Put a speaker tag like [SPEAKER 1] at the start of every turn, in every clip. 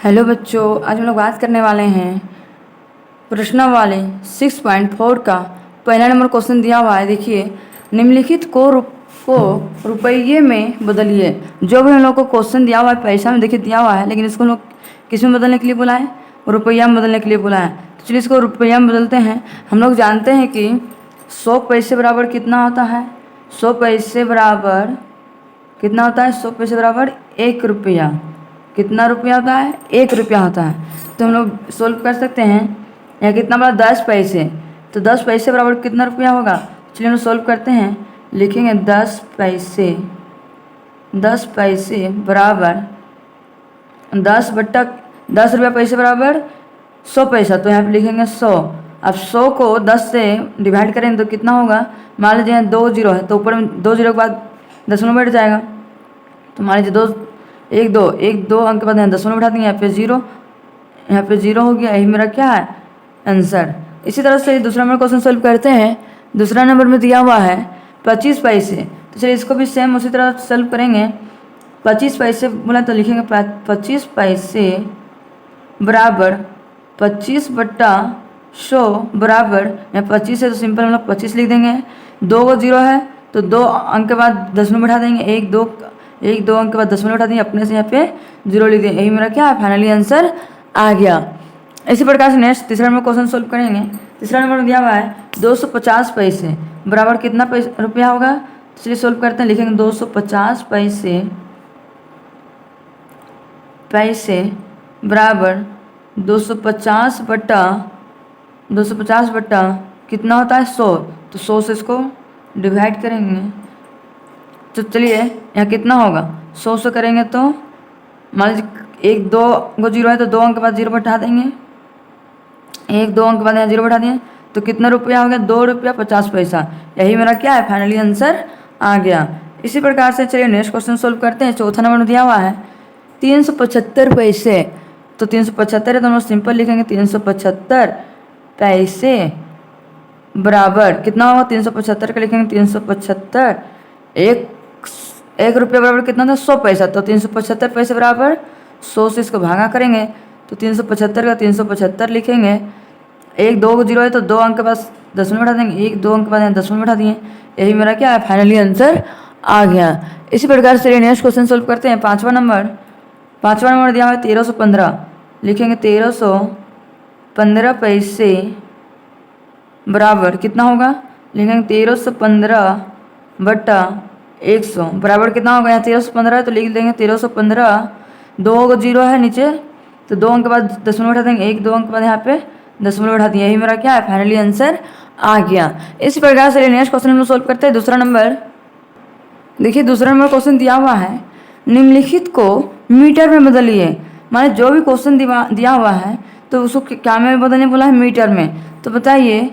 [SPEAKER 1] Hello बच्चों, आज हम लोग बात करने वाले हैं प्रश्नावली 6.4 का पहला नंबर क्वेश्चन दिया हुआ है। देखिए, निम्नलिखित को रुपये में बदलिए। जो भी हम लोग को क्वेश्चन दिया हुआ है पैसा में देखिए दिया हुआ है, लेकिन इसको हम लोग किस में बदलने के लिए बोला है? रुपया में बदलने के लिए बोला है। तो चलिए इसको रुपया में बदलते हैं। हम लोग जानते हैं कि 100 पैसे बराबर कितना होता है? 100 पैसे बराबर कितना होता है? 100 पैसे बराबर 1 रुपया। कितना रुपया होता है? 1 रुपया होता है। तो हम लोग सोल्व कर सकते हैं। यहाँ कितना बड़ा 10 पैसे, तो 10 पैसे बराबर कितना रुपया होगा? चलिए हम लोग सोल्व करते हैं। लिखेंगे 10 पैसे बराबर 10 रुपया पैसे बराबर 100 पैसा। तो यहाँ पे लिखेंगे 100। अब 100 को 10 से डिवाइड करेंगे तो कितना होगा? मान लीजिए 2 जीरो है, तो ऊपर में 2 जीरो के बाद दशमलव बैठ जाएगा। तो मान लीजिए 1 2 अंक के बाद यहाँ दशमलव बैठा देंगे, यहाँ पे जीरो हो गया। यही मेरा क्या है? आंसर। इसी तरह से दूसरा नंबर क्वेश्चन सोल्व करते हैं। दूसरा नंबर में दिया हुआ है 25 पैसे। तो चलिए इसको भी सेम उसी तरह सोल्व करेंगे। 25 पैसे बोला तो लिखेंगे 25 पैसे बराबर 25/100 बराबर, यहाँ 25 है तो सिंपल हम लोग 25 लिख देंगे। 2 को जीरो है तो 2 अंक के बाद दशमलव बैठा देंगे। 1 2 अंक के बाद दशमलव बैठा देंगे, अपने से यहाँ पे जीरो लिख देंगे। यही मेरा क्या है? फाइनली आंसर आ गया। इसी प्रकार से नेक्स्ट तीसरा नंबर क्वेश्चन सोल्व करेंगे। तीसरा नंबर में दिया हुआ है 250 पैसे बराबर कितना रुपया होगा? तो चलिए सोल्व करते हैं। लिखेंगे 250 पैसे बराबर 250 बटा कितना होता है? 100। तो 100 से इसको डिवाइड करेंगे तो चलिए यहाँ कितना होगा? 100 से करेंगे तो मान लीजिए 1 2 को जीरो है तो 2 अंक के बाद जीरो बैठा देंगे। 1 2 अंक के बाद यहाँ जीरो बैठा दिए तो कितना रुपया हो गया? 2 रुपया 50 पैसा। यही मेरा क्या है? फाइनली आंसर आ गया। इसी प्रकार से चलिए नेक्स्ट क्वेश्चन सोल्व करते हैं। चौथा नंबर में दिया हुआ है 375 पैसे। तो 375 है तो हम लोग सिंपल लिखेंगे 375 पैसे बराबर कितना होगा? 375 का लिखेंगे 375 एक रुपया बराबर कितना था? 100 पैसा। तो 375 पैसे बराबर 100 से इसको भागा करेंगे तो 375 का 375 लिखेंगे। 1 2 को जीरो है तो 2 अंक के पास दशमलव बैठा देंगे। 1 2 अंक के बाद यहाँ दशमलव बैठा दिए। यही मेरा क्या है? फाइनली आंसर आ गया। इसी प्रकार से नेक्स्ट क्वेश्चन सोल्व करते हैं। पाँचवा नंबर दिया हुआ है 1315। लिखेंगे 1315 पैसे बराबर कितना होगा? लिखेंगे 1315/100 बराबर कितना होगा? यहाँ 1315 है तो लिख देंगे 1315। 2 को जीरो है नीचे तो 2 अंक के बाद दशमलव बैठा देंगे। 1 2 अंक के बाद यहाँ पे दशमलव बैठा दिए। यही मेरा क्या है? फाइनली आंसर आ गया। इस प्रकार से नेक्स्ट क्वेश्चन हम लोग सोल्व करते हैं। दूसरा नंबर देखिए, दूसरा नंबर क्वेश्चन दिया हुआ है निम्नलिखित को मीटर में बदलिए। माने जो भी क्वेश्चन दिया हुआ है तो उसको क्या में बदलने बोला है? मीटर में। तो बताइए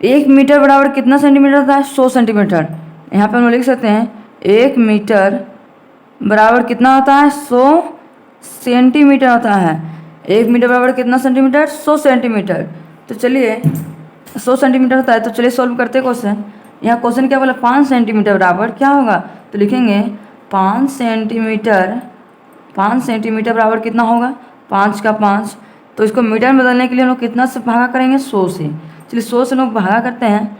[SPEAKER 1] 1 मीटर बराबर कितना सेंटीमीटर होता है? 100 सेंटीमीटर। यहाँ पे हम लोग लिख सकते हैं 1 मीटर बराबर कितना होता है? 100 सेंटीमीटर होता है। 1 मीटर बराबर कितना सेंटीमीटर? 100 सेंटीमीटर। तो चलिए 100 सेंटीमीटर होता है तो चलिए सॉल्व करते हैं क्वेश्चन। यहाँ क्वेश्चन क्या बोला? 5 सेंटीमीटर बराबर क्या होगा? तो लिखेंगे 5 सेंटीमीटर बराबर कितना होगा? 5 का 5। तो इसको मीटर में बदलने के लिए हम लोग कितना से भागा करेंगे? 100 से। चलिए 100 से लोग भागा करते हैं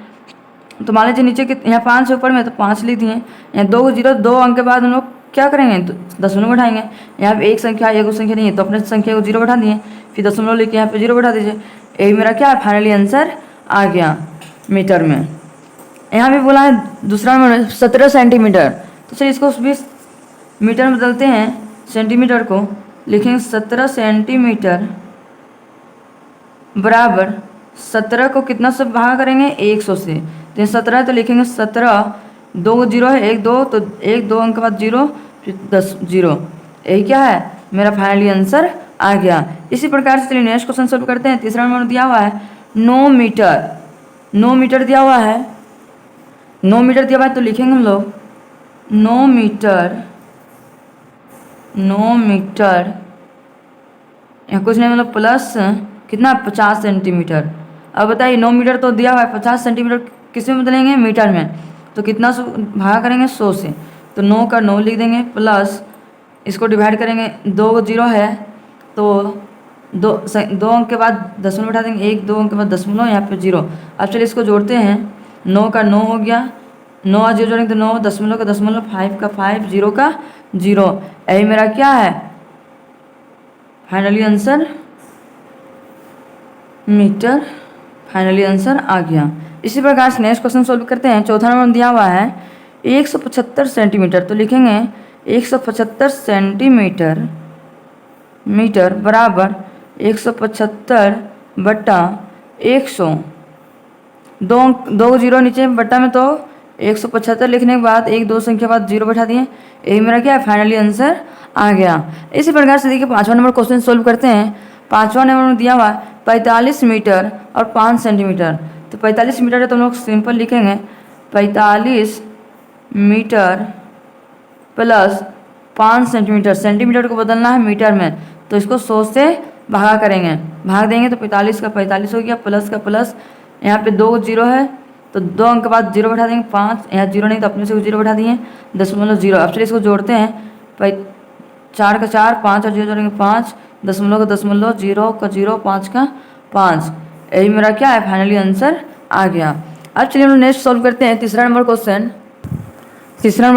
[SPEAKER 1] तो मान लीजिए नीचे यहाँ 5 ऊपर में तो 5 लिख दिए। यहाँ 2 को जीरो 2 अंक के बाद हम लोग क्या करेंगे? तो दशमलव बैठाएंगे। यहाँ पे एक संख्या एक संख्या नहीं है तो अपने संख्या को जीरो बैठा दिए, फिर दशमलव लेके यहाँ पे जीरो बैठा दीजिए। यही मेरा क्या है? फाइनली आंसर आ गया मीटर में। यहाँ भी बोला है दूसरा नंबर 17 सेंटीमीटर। तो चलिए इसको भी मीटर में बदलते हैं। सेंटीमीटर को लिखेंगे 17 सेंटीमीटर बराबर 17 को कितना से भागा करेंगे? 100 से। तो 17 है तो लिखेंगे 17। 2 को जीरो है 1 2 तो 1 2 अंक के बाद जीरो फिर 10 जीरो। यही क्या है? मेरा फाइनली आंसर आ गया। इसी प्रकार से चलिए नेक्स्ट क्वेश्चन सोल्व करते हैं। तीसरा नंबर दिया हुआ है 9 मीटर। 9 मीटर दिया हुआ है। 9 मीटर दिया हुआ है तो लिखेंगे हम लोग 9 मीटर यहाँ कुछ नहीं मतलब प्लस कितना? 50 सेंटीमीटर। अब बताइए 9 मीटर तो दिया हुआ है, 50 सेंटीमीटर किस में बदलेंगे? मीटर में। तो कितना से भागा करेंगे? 100 से। तो 9 का 9 लिख देंगे प्लस इसको डिवाइड करेंगे। 2 जीरो है तो दो अंक के बाद दशमलव बैठा देंगे, 1 2 अंक के बाद दशमलव, यहाँ पे 0। अब चलिए इसको जोड़ते हैं। 9 का 9 हो गया, 9 और 0 जोड़ेंगे तो 9, दशमलव का दशमलव, 5 का 5, 0 का 0। यही मेरा क्या है finally answer meter. Finally answer आ गया। इसी प्रकार से नेक्स्ट क्वेश्चन सोल्व करते हैं। चौथा नंबर दिया हुआ है 175 सेंटीमीटर, तो लिखेंगे 175 सेंटीमीटर बराबर 175 बट्टा 100, दो जीरो नीचे बट्टा में, तो 175 लिखने के बाद 1 2 संख्या बाद 0 बैठा दिए। यही मेरा क्या है फाइनली आंसर आ गया। इसी प्रकार से देखिए 5वां नंबर क्वेश्चन सोल्व करते हैं। 5वां नंबर में दिया हुआ 45 मीटर और 5 सेंटीमीटर, तो 45 मीटर है तो हम लोग सिंपल लिखेंगे 45 मीटर प्लस 5 सेंटीमीटर। सेंटीमीटर को बदलना है मीटर में, तो इसको 100 से भागा करेंगे, भाग देंगे तो 45 का 45 हो गया, प्लस का प्लस, यहाँ पे 2 जीरो है तो 2 अंक के बाद 0 बैठा देंगे, 5, यहाँ 0 नहीं तो अपने से 0 बैठा दिए, दशमलव 0। अब चलिए इसको जोड़ते हैं। 4 का 4, 5 और 0 जोड़ेंगे 5, दशमलव का दशमलव, 0 का 0, 5 का 5। यही मेरा क्या है फाइनली आंसर आ गया। अब चलिए हम लोग नेक्स्ट सॉल्व करते हैं। तीसरा नंबर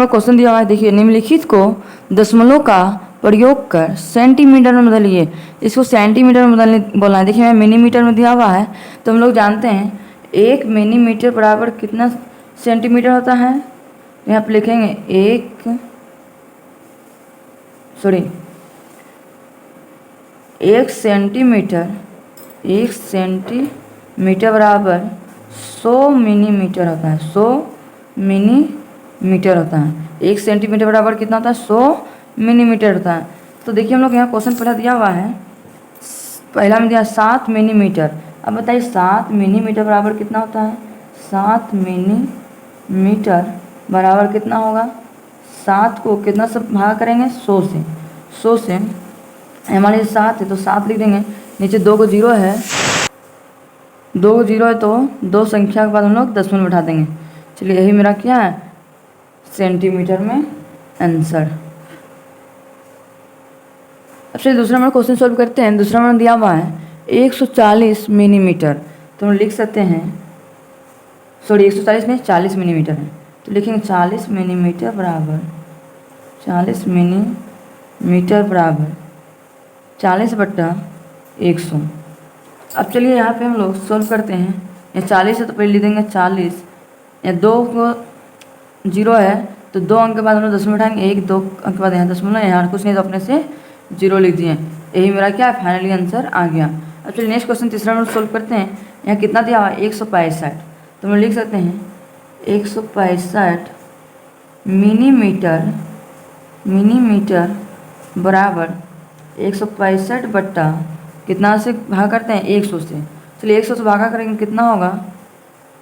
[SPEAKER 1] क्वेश्चन दिया हुआ है। देखिए निम्नलिखित को दशमलव का प्रयोग कर सेंटीमीटर में बदलिए। इसको सेंटीमीटर में बदलने बोलना है। देखिए मैं मिलीमीटर में दिया हुआ है, तो हम लोग जानते हैं 1 मिलीमीटर बराबर कितना सेंटीमीटर होता है। यहाँ पर लिखेंगे 1 सेंटीमीटर बराबर 100 मिलीमीटर होता है। 100 मिलीमीटर होता है। 1 सेंटीमीटर बराबर कितना होता है 100 मिलीमीटर होता है। तो देखिए हम लोग यहाँ क्वेश्चन पहला दिया हुआ है, पहला में दिया 7 मिलीमीटर। अब बताइए 7 मिलीमीटर बराबर कितना होता है। 7 मिलीमीटर बराबर कितना होगा। 7 को कितना से भागा करेंगे 100 से। 100 से हमारे 7 है तो 7 लिख देंगे, नीचे 2 को 0 है, 2 को 0 है तो 2 संख्या के बाद हम लोग दशमलव बैठा देंगे। चलिए यही मेरा क्या है सेंटीमीटर में आंसर। अब चलिए दूसरा नंबर क्वेश्चन सॉल्व करते हैं। दूसरा नंबर दिया हुआ है 140 मिलीमीटर, तो हम लिख सकते हैं 140 नहीं 40 मिलीमीटर है, तो लिखेंगे 40 मिलीमीटर बराबर 40 मिलीमीटर बराबर 40 बट्टा 100। अब चलिए यहाँ पे हम लोग सॉल्व करते हैं। या 40 है तो पहले लिख देंगे 40, या 2 को 0 है तो 2 अंक के बाद हम लोग दशमलव बैठाएंगे, 1 2 अंक के बाद यहाँ दशमलव, यहाँ कुछ नहीं तो अपने से 0 लिख दिए। यही मेरा क्या है फाइनली आंसर आ गया। अब चलिए नेक्स्ट क्वेश्चन तीसरा नंबर सोल्व करते हैं। यहाँ कितना दिया हुआ है 165, तो हम लिख सकते हैं 165 मिलीमीटर बराबर 165 बट्टा कितना से भागा करते हैं 100 से। चलिए 100 से भागा करेंगे कितना होगा,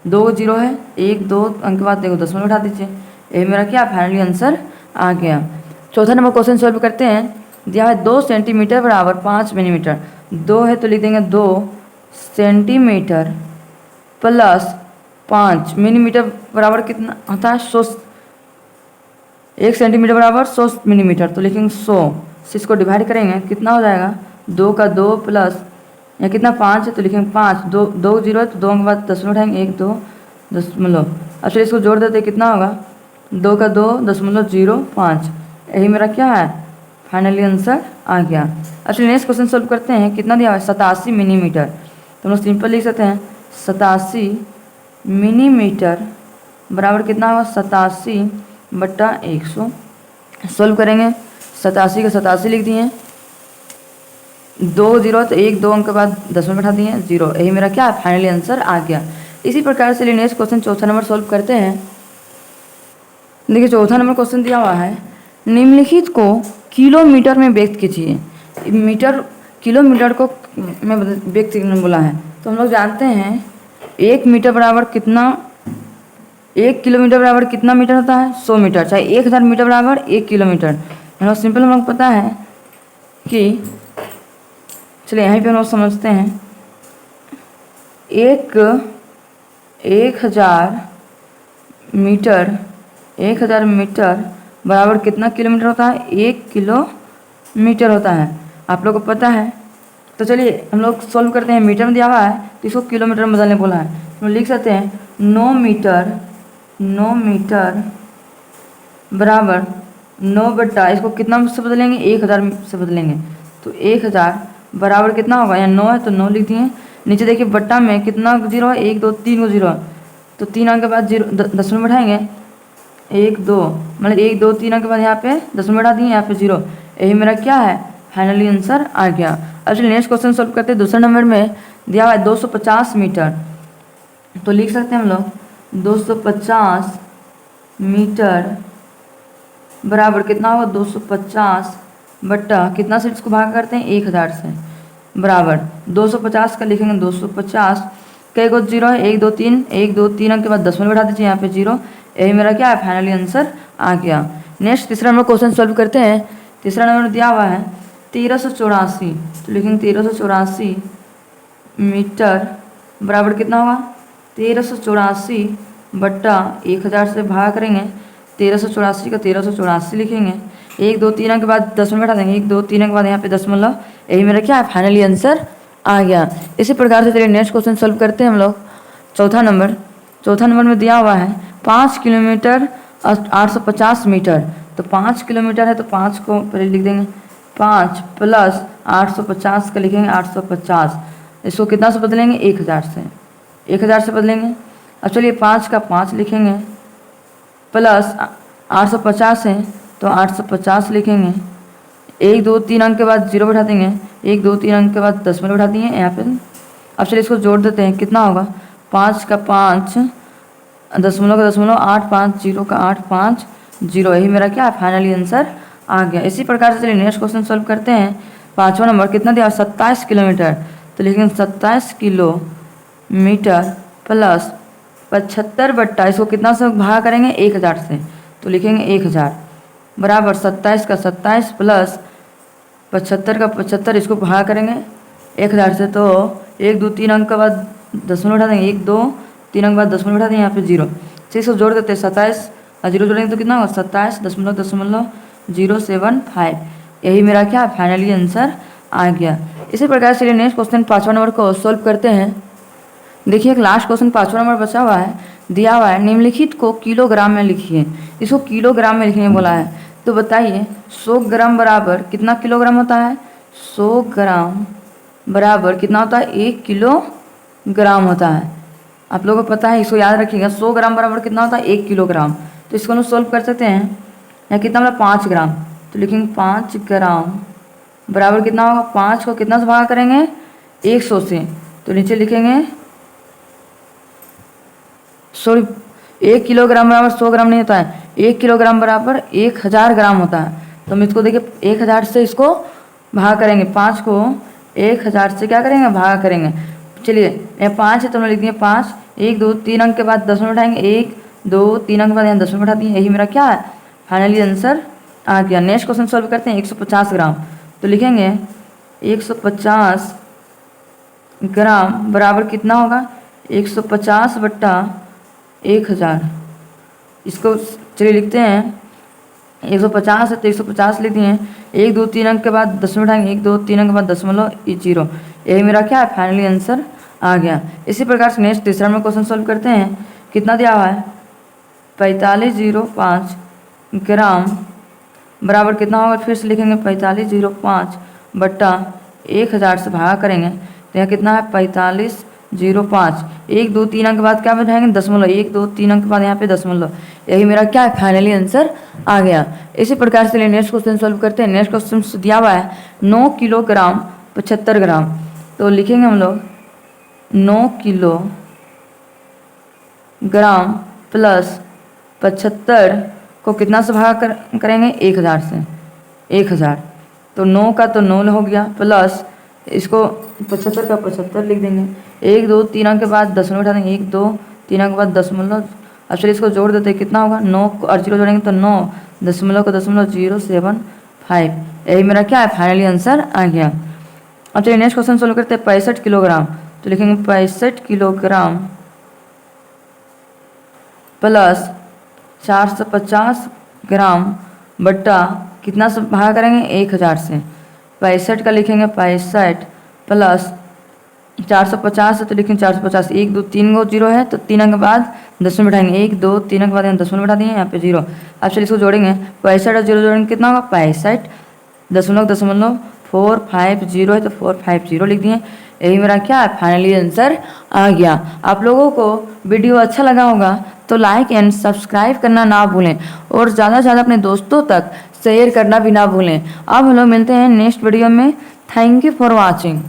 [SPEAKER 1] 2 0 है, 1 2 अंक के बाद देखो दशमलव उठा दीजिए। यही मेरा क्या फाइनली आंसर आ गया। चौथा नंबर क्वेश्चन सॉल्व करते हैं। दिया है 2 सेंटीमीटर बराबर 5 मिलीमीटर। 2 है तो लिख देंगे 2 सेंटीमीटर प्लस 5 मिलीमीटर बराबर कितना होता है 100। 1 सेंटीमीटर बराबर 100 मिलीमीटर, तो लिखेंगे 100 से इसको डिवाइड करेंगे कितना हो जाएगा 2 का 2 प्लस या कितना 5 है तो लिखेंगे 5, 2 0 है तो 2 के बाद दशमलव उठाएंगे 1 2 दशमलव। अब चलिए इसको जोड़ देते कितना होगा 2 का 2 दशमलव 0 5। यही मेरा क्या है फाइनली आंसर आ गया। अब चलिए नेक्स्ट क्वेश्चन सॉल्व करते हैं। कितना दिया हुआ है 87 मिलीमीटर, तो हम लोग सिंपल लिख सकते हैं 87 मिलीमीटर बराबर कितना होगा 87 बट्टा 100। सॉल्व करेंगे 87 का 87 लिख दिए, 2 0 तो 1 2 अंक के बाद दशमलव बैठा दिए 0। यही मेरा क्या है फाइनली आंसर आ गया। इसी प्रकार से नेक्स्ट क्वेश्चन चौथा नंबर सॉल्व करते हैं। देखिए चौथा नंबर क्वेश्चन दिया हुआ है निम्नलिखित को किलोमीटर में व्यक्त कीजिए। किलोमीटर को में व्यक्त करने बोला है, तो हम लोग जानते हैं 1 मीटर बराबर कितना, 1 किलोमीटर बराबर कितना मीटर होता है 100 मीटर, चाहे 1000 मीटर बराबर 1 किलोमीटर। हम लोग सिंपल हम लोग पता है कि चलिए यहीं पे हम लोग समझते हैं 1000 मीटर बराबर कितना किलोमीटर होता है 1 किलोमीटर होता है। आप लोग को पता है। तो चलिए हम लोग सॉल्व करते हैं। मीटर में दिया हुआ है तो इसको किलोमीटर में बदलने बोला है, तो लिख सकते हैं 9 मीटर बराबर 9 बट्टा, इसको कितना से बदलेंगे, 1000 से बदलेंगे। तो 1000 बराबर कितना होगा, यहाँ 9 है तो 9 लिख दिए। नीचे देखिए बट्टा में कितना जीरो है, 1 2 3 को जीरो है, तो 3 अंक के बाद जीरो दशमलव बैठाएंगे, 1 2 मतलब 1 2 3 अंक के बाद यहाँ पे दशमलव बैठा दिए, यहाँ पे जीरो। यही मेरा क्या है, फाइनली आंसर आ गया। अब चलिए नेक्स्ट क्वेश्चन सॉल्व करते हैं। दूसरे नंबर में दिया हुआ है 250 मीटर, तो लिख सकते हैं हम लोग 250 मीटर बराबर कितना होगा, 250 बट्टा कितना से इसको भाग करते हैं, 1000 से, बराबर 250 का लिखेंगे 250, कई को जीरो है, 1 2 3, 1 2 3 अंक के बाद दशमलव बैठा दीजिए, यहाँ पे जीरो। यही मेरा क्या है, फाइनली आंसर आ गया। नेक्स्ट तीसरा नंबर क्वेश्चन सॉल्व करते हैं। तीसरा नंबर दिया हुआ है 1384, तो लिखेंगे 1384 मीटर बराबर कितना होगा, 1384 बट्टा 1000 से भाग करेंगे, 1384 का 1384 लिखेंगे, 1 2 3 अंक के बाद दशमलव बैठा देंगे, 1 2 3 अंक के बाद यहाँ पे दशमलव। यही मेरा क्या है, फाइनली आंसर आ गया। इसी प्रकार से चलिए नेक्स्ट क्वेश्चन सॉल्व करते हैं हम लोग। चौथा नंबर में दिया हुआ है 5 किलोमीटर 850 मीटर, तो 5 किलोमीटर है तो 5 को पहले लिख देंगे, 5 प्लस 850 का लिखेंगे 850, इसको कितना से बदलेंगे, 1000 से, 1000 से बदलेंगे। अब चलिए 5 का 5 लिखेंगे प्लस 850 है तो 850 लिखेंगे, 1 2 3 अंक के बाद जीरो बैठा देंगे, 1 2 3 अंक के बाद दशमलव बैठा दिए यहाँ पे। अब चलिए इसको जोड़ देते हैं, कितना होगा, 5 का 5 दशमलव का दशमलव 8 5 0 का 8 5 0। यही मेरा क्या है, फाइनली आंसर आ गया। इसी प्रकार से चलिए नेक्स्ट क्वेश्चन सॉल्व करते हैं। पाँचवा नंबर कितना दिया, 27 किलोमीटर, तो लिखेंगे 27 किलोमीटर प्लस 75 बट्टा, इसको कितना से भाग करेंगे, 1000 से, तो लिखेंगे 1000 बराबर 27 का 27 प्लस 75 का 75, इसको भाग करेंगे 1000 से, तो 1 2 3 अंक के बाद दशमलव उठा देंगे, 1 2 3 अंक के बाद दशमलव उठा देंगे, यहाँ पे जीरो। चलिए इसको जोड़ देते हैं, 27 और जीरो जोड़ेंगे तो कितना होगा, 27.075। यही मेरा क्या, फाइनली आंसर आ गया। इसी प्रकार से नेक्स्ट क्वेश्चन 5वां नंबर को सॉल्व करते हैं। देखिए एक लास्ट क्वेश्चन 5वां नंबर बचा हुआ है, दिया हुआ है निम्नलिखित को किलोग्राम में लिखिए। इसको किलोग्राम में लिखने बोला है, तो बताइए 100 ग्राम बराबर कितना किलोग्राम होता है, 100 ग्राम बराबर कितना होता है, 1 किलोग्राम होता है। आप लोगों को पता है, इसको याद रखिएगा, 100 ग्राम बराबर कितना होता है, 1 किलोग्राम। तो इसको हम सॉल्व कर सकते हैं। या कितना मतलब 5 ग्राम, तो लिखेंगे 5 ग्राम बराबर कितना होगा, 5 को कितना से भाग करेंगे, 100 से, तो नीचे लिखेंगे, सॉरी 1 किलोग्राम बराबर 100 ग्राम नहीं होता है, 1 किलोग्राम बराबर 1000 ग्राम होता है। तो हम इसको देखिए 1000 से इसको भाग करेंगे, 5 को 1000 से क्या करेंगे, भाग करेंगे। चलिए यहाँ 5 है तो हमने लिख दिए 5, 1 2 3 अंक के बाद दशमलव उठाएंगे, 1 2 3 अंक के बाद यहाँ दशमलव उठा दिए। यही मेरा क्या है, फाइनली आंसर आ गया। नेक्स्ट क्वेश्चन सॉल्व करते हैं। 150 ग्राम, तो लिखेंगे 150 ग्राम बराबर कितना होगा, 150 बट्टा 1000। इसको चलिए लिखते हैं, 150 है तो 150 लिख दिए, 1 2 3 अंक के बाद दशमलव उठाएंगे, 1 2 3 अंक के बाद दशमलव 0। यही मेरा क्या है, फाइनली आंसर आ गया। इसी प्रकार से नेक्स्ट तीसरा में क्वेश्चन सॉल्व करते हैं। कितना दिया हुआ है, 4505 ग्राम बराबर कितना होगा, फिर से लिखेंगे 4505 बट्टा 1000 से भागा करेंगे, तो यहाँ कितना है 4505, 1 2 3 अंक के बाद क्या बैठाएंगे, दशमलव, 1 2 3 अंक के बाद यहाँ पे दशमलव। यही मेरा क्या है, फाइनली आंसर आ गया। इसी प्रकार से नेक्स्ट क्वेश्चन सॉल्व करते हैं। नेक्स्ट क्वेश्चन दिया हुआ है 9 किलोग्राम 75 ग्राम, तो लिखेंगे हम लोग 9 किलोग्राम प्लस 75 को कितना से भागा करेंगे, 1000 से, 1000, तो 9 का तो 9 हो गया, प्लस इसको 75 का 75 लिख देंगे, 1 2 3 अंक के बाद दशमलव उठा देंगे, 1 2 3 अंक के बाद दशमलव। अब चलिए इसको जोड़ देते हैं, कितना होगा, 9 और 0 जोड़ेंगे तो 9 दशमलव का दशमलव 075। यही मेरा क्या है, फाइनली आंसर आ गया। अब चलिए नेक्स्ट क्वेश्चन सोल्व करते हैं। 65 किलोग्राम, तो लिखेंगे 65 किलोग्राम प्लस 450 ग्राम बट्टा कितना से भागा करेंगे, 1000 से, 65 का लिखेंगे 65 प्लस 450 है तो लिखेंगे 450, 1 2 3 गो जीरो है तो 3 अंक के बाद 10 में बैठाएंगे, 1 2 3 अंक के बाद यहाँ 10 में बैठा दिए, यहाँ पे जीरो। अब चलिए इसको जोड़ेंगे, 65 और जीरो जोड़ेंगे कितना होगा 65 दशमलव दशमलव 450 है तो 450 लिख दिए। यही मेरा क्या है फाइनली आंसर आ गया। आप लोगों को वीडियो अच्छा लगा होगा तो लाइक एंड सब्सक्राइब करना ना भूलें और ज़्यादा से ज़्यादा अपने दोस्तों तक शेयर करना भी ना भूलें। अब हम लोग मिलते हैं नेक्स्ट वीडियो में। Thank you for watching.